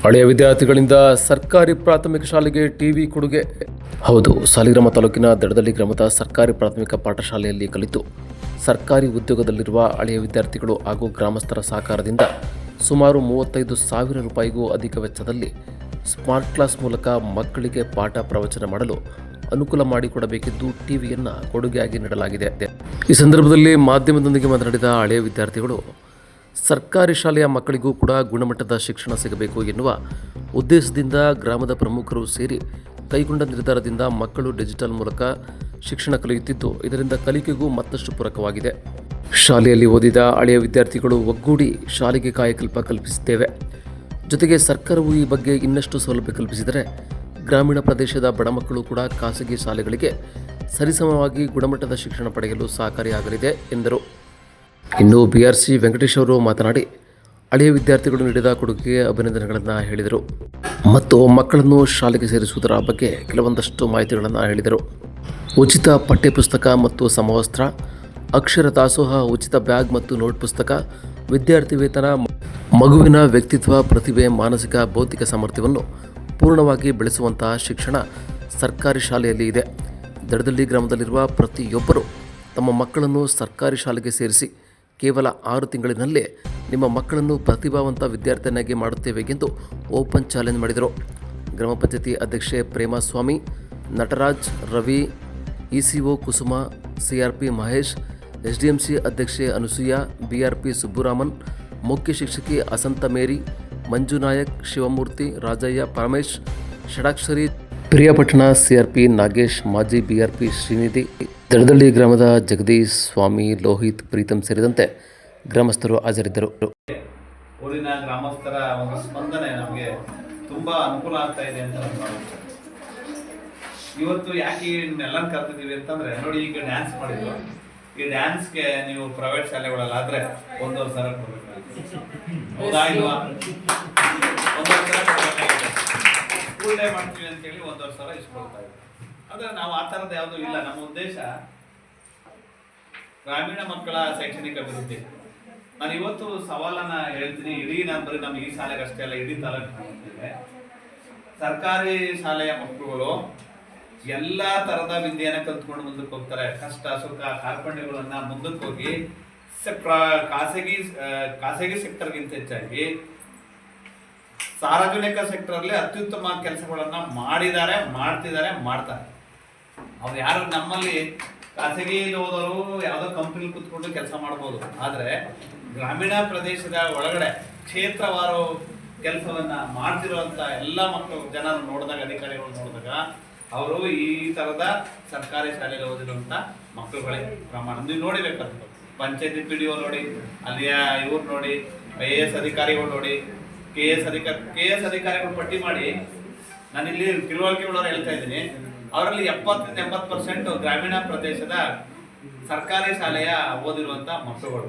ಹಳೆಯ ವಿದ್ಯಾರ್ಥಿಗಳಿಂದ ಸರ್ಕಾರಿ ಪ್ರಾಥಮಿಕ ಶಾಲೆಗೆ ಟಿವಿ ಕೊಡುಗೆ. ಹೌದು, ಸಾಲಿಗ್ರಾಮ ತಾಲೂಕಿನ ದಡದಳ್ಳಿ ಗ್ರಾಮದ ಸರ್ಕಾರಿ ಪ್ರಾಥಮಿಕ ಪಾಠಶಾಲೆಯಲ್ಲಿ ಕಲಿತು ಸರ್ಕಾರಿ ಉದ್ಯೋಗದಲ್ಲಿರುವ ಹಳೆಯ ವಿದ್ಯಾರ್ಥಿಗಳು ಹಾಗೂ ಗ್ರಾಮಸ್ಥರ ಸಹಕಾರದಿಂದ ಸುಮಾರು 35,000 ರೂಪಾಯಿಗೂ ಅಧಿಕ ವೆಚ್ಚದಲ್ಲಿ ಸ್ಮಾರ್ಟ್ ಕ್ಲಾಸ್ ಮೂಲಕ ಮಕ್ಕಳಿಗೆ ಪಾಠ ಪ್ರವಚನ ಮಾಡಲು ಅನುಕೂಲ ಮಾಡಿಕೊಡಬೇಕಿದ್ದು ಟಿವಿಯನ್ನು ಕೊಡುಗೆಯಾಗಿ ನೀಡಲಾಗಿದೆ. ಈ ಸಂದರ್ಭದಲ್ಲಿ ಮಾಧ್ಯಮದೊಂದಿಗೆ ಮಾತನಾಡಿದ ಹಳೆಯ ವಿದ್ಯಾರ್ಥಿಗಳು, ಸರ್ಕಾರಿ ಶಾಲೆಯ ಮಕ್ಕಳಿಗೂ ಕೂಡ ಗುಣಮಟ್ಟದ ಶಿಕ್ಷಣ ಸಿಗಬೇಕು ಎನ್ನುವ ಉದ್ದೇಶದಿಂದ ಗ್ರಾಮದ ಪ್ರಮುಖರು ಸೇರಿ ಕೈಗೊಂಡ ನಿರ್ಧಾರದಿಂದ ಮಕ್ಕಳು ಡಿಜಿಟಲ್ ಮೂಲಕ ಶಿಕ್ಷಣ ಕಲಿಯುತ್ತಿದ್ದು, ಇದರಿಂದ ಕಲಿಕೆಗೂ ಮತ್ತಷ್ಟು ಪೂರಕವಾಗಿದೆ. ಶಾಲೆಯಲ್ಲಿ ಓದಿದ ಹಳೆಯ ವಿದ್ಯಾರ್ಥಿಗಳು ಒಗ್ಗೂಡಿ ಶಾಲೆಗೆ ಕಾಯಕಲ್ಪ ಕಲ್ಪಿಸಿದ್ದೇವೆ. ಜೊತೆಗೆ ಸರ್ಕಾರವು ಈ ಬಗ್ಗೆ ಇನ್ನಷ್ಟು ಸೌಲಭ್ಯ ಕಲ್ಪಿಸಿದರೆ ಗ್ರಾಮೀಣ ಪ್ರದೇಶದ ಬಡ ಮಕ್ಕಳು ಕೂಡ ಖಾಸಗಿ ಶಾಲೆಗಳಿಗೆ ಸರಿಸಮವಾಗಿ ಗುಣಮಟ್ಟದ ಶಿಕ್ಷಣ ಪಡೆಯಲು ಸಹಕಾರಿಯಾಗಲಿದೆ ಎಂದರು. ಇನ್ನು BRC ವೆಂಕಟೇಶ್ ಅವರು ಮಾತನಾಡಿ ಹಳೆಯ ವಿದ್ಯಾರ್ಥಿಗಳು ನೀಡಿದ ಕೊಡುಗೆಗೆ ಅಭಿನಂದನೆಗಳನ್ನು ಹೇಳಿದರು ಮತ್ತು ಮಕ್ಕಳನ್ನು ಶಾಲೆಗೆ ಸೇರಿಸುವುದರ ಬಗ್ಗೆ ಕೆಲವೊಂದಷ್ಟು ಮಾಹಿತಿಗಳನ್ನು ಹೇಳಿದರು. ಉಚಿತ ಪಠ್ಯಪುಸ್ತಕ ಮತ್ತು ಸಮವಸ್ತ್ರ, ಅಕ್ಷರ ದಾಸೋಹ, ಉಚಿತ ಬ್ಯಾಗ್ ಮತ್ತು ನೋಟ್ ಪುಸ್ತಕ, ವಿದ್ಯಾರ್ಥಿ ವೇತನ, ಮಗುವಿನ ವ್ಯಕ್ತಿತ್ವ, ಪ್ರತಿಭೆ, ಮಾನಸಿಕ ಭೌತಿಕ ಸಾಮರ್ಥ್ಯವನ್ನು ಪೂರ್ಣವಾಗಿ ಬೆಳೆಸುವಂತಹ ಶಿಕ್ಷಣ ಸರ್ಕಾರಿ ಶಾಲೆಯಲ್ಲಿ ಇದೆ. ದಡದಳ್ಳಿ ಗ್ರಾಮದಲ್ಲಿರುವ ಪ್ರತಿಯೊಬ್ಬರು ತಮ್ಮ ಮಕ್ಕಳನ್ನು ಸರ್ಕಾರಿ ಶಾಲೆಗೆ ಸೇರಿಸಿ ಕೇವಲ 6 ತಿಂಗಳಿನಲ್ಲೇ ನಿಮ್ಮ ಮಕ್ಕಳನ್ನು ಪ್ರತಿಭಾವಂತ ವಿದ್ಯಾರ್ಥಿಯನ್ನಾಗಿ ಮಾಡುತ್ತೇವೆ ಎಂದು ಓಪನ್ ಚಾಲೆಂಜ್ ಮಾಡಿದರು. ಗ್ರಾಮ ಪಂಚಾಯತಿ ಅಧ್ಯಕ್ಷೆ ಪ್ರೇಮಸ್ವಾಮಿ, ನಟರಾಜ್, ರವಿ, ECO ಕುಸುಮ, CRP ಮಹೇಶ್, SDMC ಅಧ್ಯಕ್ಷೆ ಅನುಸೂಯ, BRP ಸುಬ್ಬುರಾಮನ್, ಮುಖ್ಯ ಶಿಕ್ಷಕಿ ಅಸಂತ ಮೇರಿ, ಮಂಜು ನಾಯಕ್, ಶಿವಮೂರ್ತಿ, ರಾಜಯ್ಯ, ಪರಮೇಶ್, ಷಡಾಕ್ಷರಿ, ಪ್ರಿಯಾಪಟ್ಟಣ, CRP ನಾಗೇಶ್, ಮಾಜಿ BRP ಶ್ರೀನಿಧಿ, ದಡದಳ್ಳಿ ಗ್ರಾಮದ ಜಗದೀಶ್, ಸ್ವಾಮಿ, ಲೋಹಿತ್, ಪ್ರೀತಮ್ ಸೇರಿದಂತೆ ಗ್ರಾಮಸ್ಥರು ಹಾಜರಿದ್ದರು. ಊರಿನ ಗ್ರಾಮಸ್ಥರ ಒಂದು ಸ್ಪಂದನೆ ನಮಗೆ ತುಂಬಾ ಅನುಕೂಲ ಆಗ್ತಾ ಇದೆ ಅಂತ ಭಾವಿಸ್ತೀನಿ. ಇವತ್ತು ಯಾಕೆ ಎಲ್ಲ ಕರ್ತಿದ್ದೀವಿ ಅಂತಂದ್ರೆ, ನೋಡಿ, ಈಗ ಡ್ಯಾನ್ಸ್ ಮಾಡಿದ್ರು. ಈ ಡ್ಯಾನ್ಸ್ಗೆ ನೀವು ಪ್ರೈವೇಟ್ ಶಾಲೆಗಳಲ್ಲಾದ್ರೆ 1,500 ಕೊಡಬೇಕಾಗುತ್ತೆ. ಹೌದಾ ಇಲ್ವಾ? 1,500 ಕೊಡಬೇಕಾಗುತ್ತೆ. ಫುಲ್ ಡೇ ಮಾಡ್ತೀವಿ ಅಂತೇಳಿ 1,500 ಇಸ್ಕೊಳ್ತಾ ಇದ್ದಾರೆ. ಆದ್ರೆ ನಾವು ಆ ಥರದ್ದು ಯಾವುದೂ ಇಲ್ಲ. ನಮ್ಮ ಉದ್ದೇಶ ಗ್ರಾಮೀಣ ಮಕ್ಕಳ ಶೈಕ್ಷಣಿಕ ಅಭಿವೃದ್ಧಿ. ನಾನು ಇವತ್ತು ಸವಾಲನ್ನ ಹೇಳ್ತೀನಿ, ಇಡೀ ನಾನು ಬರೀ ನಮ್ಮ ಈ ಶಾಲೆಗೆ ಅಷ್ಟೇ ಅಲ್ಲ, ಇಡೀ ತಾಲೂಕಿಗೆ ಸರ್ಕಾರಿ ಶಾಲೆಯ ಮಕ್ಕಳುಗಳು ಎಲ್ಲ ತರದ ವಿದ್ಯೆಯನ್ನ ಕಲ್ತ್ಕೊಂಡು ಮುಂದಕ್ಕೆ ಹೋಗ್ತಾರೆ. ಕಷ್ಟ ಸುಖ ಕಾರ್ಪಣ್ಯಗಳನ್ನ ಮುಂದಕ್ಕೆ ಹೋಗಿ ಖಾಸಗಿ ಸೆಕ್ಟರ್ಗಿಂತ ಹೆಚ್ಚಾಗಿ ಸಾರ್ವಜನಿಕ ಸೆಕ್ಟರ್ ಅಲ್ಲಿ ಅತ್ಯುತ್ತಮ ಕೆಲಸಗಳನ್ನ ಮಾಡ್ತಿದ್ದಾರೆ. ಅವ್ರು ಯಾರು ನಮ್ಮಲ್ಲಿ ಖಾಸಗಿ ಹೋದವರು ಯಾವುದೋ ಕಂಪನಿ ಕೂತ್ಕೊಂಡು ಕೆಲಸ ಮಾಡ್ಬೋದು, ಆದ್ರೆ ಗ್ರಾಮೀಣ ಪ್ರದೇಶದ ಒಳಗಡೆ ಕ್ಷೇತ್ರವಾರು ಕೆಲಸವನ್ನ ಮಾಡ್ತಿರುವಂತ ಎಲ್ಲ ಮಕ್ಕಳು ಜನರು ನೋಡಿದಾಗ, ಅಧಿಕಾರಿಗಳು ನೋಡಿದಾಗ, ಅವರು ಈ ತರದ ಸರ್ಕಾರಿ ಶಾಲೆಗೆ ಓದಿರುವಂತ ಮಕ್ಕಳುಗಳೇ ಪ್ರಮಾಣ ನೀವು ನೋಡಿಬೇಕಾಗ್ತದೆ. ಪಂಚಾಯತಿ PDO ನೋಡಿ, ಅಲ್ಲಿಯ ಇವ್ರು ನೋಡಿ, IAS ಅಧಿಕಾರಿಗಳು ನೋಡಿ, KS ಅಧಿಕಾರಿಗಳು ಪಟ್ಟಿ ಮಾಡಿ ನಾನಿಲ್ಲಿ ತಿಳುವಳಿಕೆ ಉಳ್ಳವರು ಹೇಳ್ತಾ ಇದ್ದೀನಿ. ಅವರಲ್ಲಿ 70-80% ಗ್ರಾಮೀಣ ಪ್ರದೇಶದ ಸರ್ಕಾರಿ ಶಾಲೆಯ ಓದಿರುವಂತ ಮಕ್ಕಳುಗಳು.